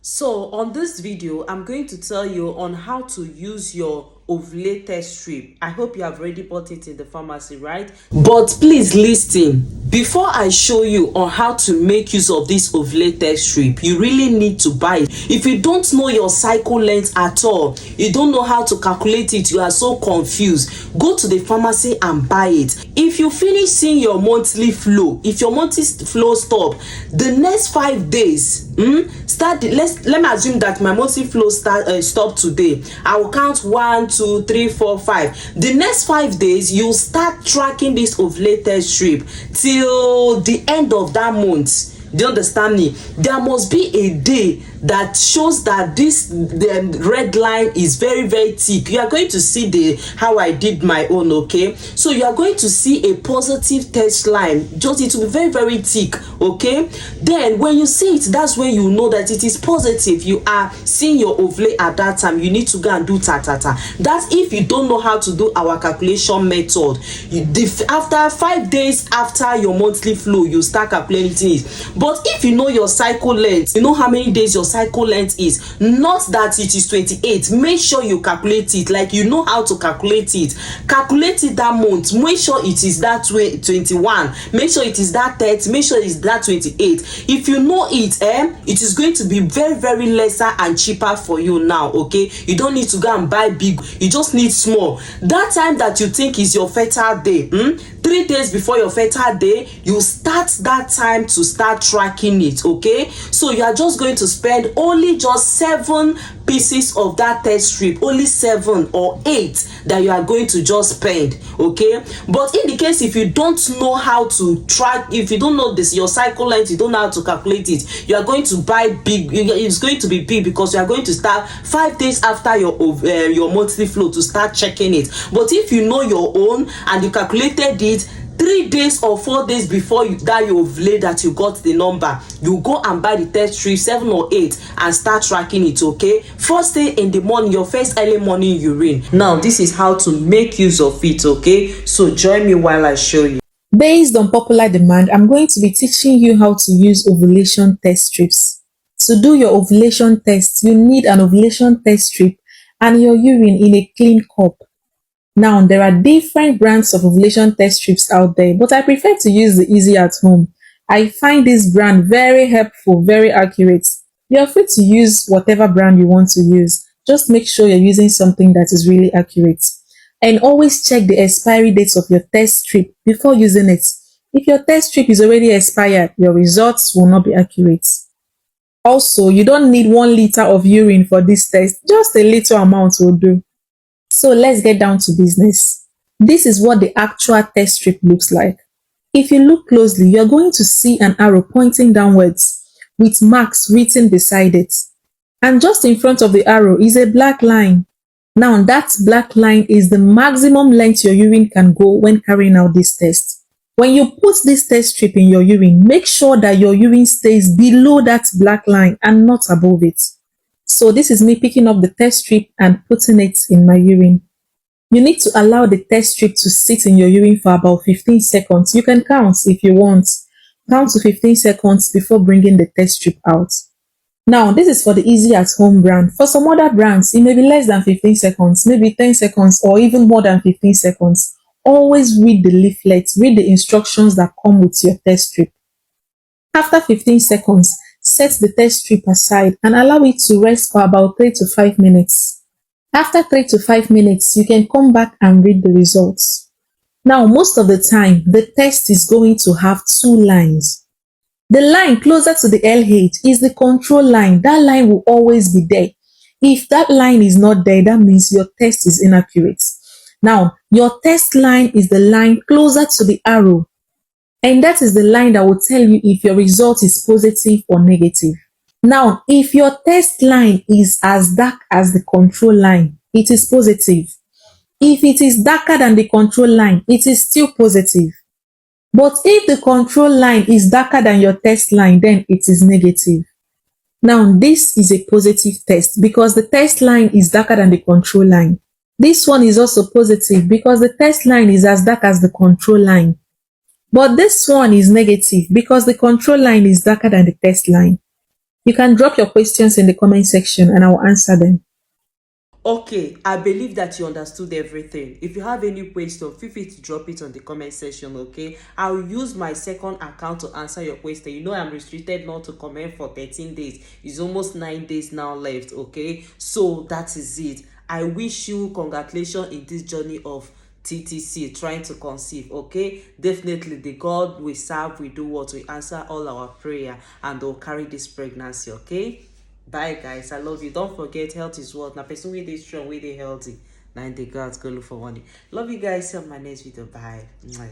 So on this video, I'm going to tell you on how to use your ovulated strip. I hope you have already bought it in the pharmacy, right? But please listen. Before I show you on how to make use of this ovulated strip, you really need to buy it. If you don't know your cycle length at all, you don't know how to calculate it, you are so confused, go to the pharmacy and buy it. If you finish seeing your monthly flow, if your monthly flow stop, the next 5 days, let me assume that my monthly flow stop today. I will count 1 2 3 4 5. The next 5 days you start tracking this ovulated strip till the end of that month. Do you understand me? There must be a day that shows that the red line is very thick. You are going to see how I did my own. Okay, so you are going to see a positive test line. Just it will be very thick. Okay, then when you see it, that's when you know that it is positive. You are seeing your ovulate at that time. You need to go and do that's if you don't know how to do our calculation method. After 5 days after your monthly flow, you start calculating it. But if you know your cycle length, you know how many days your cycle length is, not that it is 28, make sure you calculate it like you know how to calculate it. Calculate it that month, make sure it is that 21, make sure it is that 30, make sure it is that 28. If you know it, it is going to be very lesser and cheaper for you now. Okay, you don't need to go and buy big, you just need small. That time that you think is your fertile day, 3 days before your fertile day, you start that time to start tracking it. Okay, so you are just going to spend only just 7 pieces of that test strip, only 7 or 8 that you are going to just spend. Okay, but in the case if you don't know how to track, if you don't know this your cycle length, you don't know how to calculate it, you are going to buy big. It's going to be big because you are going to start 5 days after your monthly flow to start checking it. But if you know your own and you calculated it 3 days or 4 days before you ovulate, that you got the number, you go and buy the test strip 7 or 8 and start tracking it. Okay, first thing in the morning, your first early morning urine. Now this is how to make use of it. Okay, so join me while I show you. Based on popular demand, I'm going to be teaching you how to use ovulation test strips. To do your ovulation test, you need an ovulation test strip and your urine in a clean cup. Now, there are different brands of ovulation test strips out there, but I prefer to use the Easy at Home. I find this brand very helpful, very accurate. You're free to use whatever brand you want to use. Just make sure you're using something that is really accurate. And always check the expiry dates of your test strip before using it. If your test strip is already expired, your results will not be accurate. Also, you don't need 1 liter of urine for this test. Just a little amount will do. So let's get down to business. This is what the actual test strip looks like. If you look closely, you're going to see an arrow pointing downwards with marks written beside it. And just in front of the arrow is a black line. Now that black line is the maximum length your urine can go when carrying out this test. When you put this test strip in your urine, make sure that your urine stays below that black line and not above it. So this is me picking up the test strip and putting it in my urine. You need to allow the test strip to sit in your urine for about 15 seconds. You can count if you want. Count to 15 seconds before bringing the test strip out. Now, this is for the Easy at Home brand. For some other brands, it may be less than 15 seconds, maybe 10 seconds, or even more than 15 seconds. Always read the leaflet, read the instructions that come with your test strip. After 15 seconds, set the test strip aside and allow it to rest for about 3 to 5 minutes. After 3 to 5 minutes, you can come back and read the results. Now, most of the time, the test is going to have 2 lines. The line closer to the LH is the control line. That line will always be there. If that line is not there, that means your test is inaccurate. Now, your test line is the line closer to the arrow. And that is the line that will tell you if your result is positive or negative. Now, if your test line is as dark as the control line, it is positive. If it is darker than the control line, it is still positive. But if the control line is darker than your test line, then it is negative. Now, this is a positive test because the test line is darker than the control line. This one is also positive because the test line is as dark as the control line. But this one is negative because the control line is darker than the test line. You can drop your questions in the comment section and I will answer them. Okay, I believe that you understood everything. If you have any question, feel free to drop it on the comment section, okay? I'll use my second account to answer your question. You know I'm restricted not to comment for 13 days. It's almost 9 days now left, okay? So that is it. I wish you congratulations in this journey of TTC, trying to conceive, okay? Definitely the God we serve, we do what we answer all our prayer and they'll carry this pregnancy, okay? Bye guys, I love you. Don't forget, health is wealth. Now person wey dey strong, wey dey healthy, na im dey go out go look for money. Love you guys. See you on my next video. Bye. Mwah.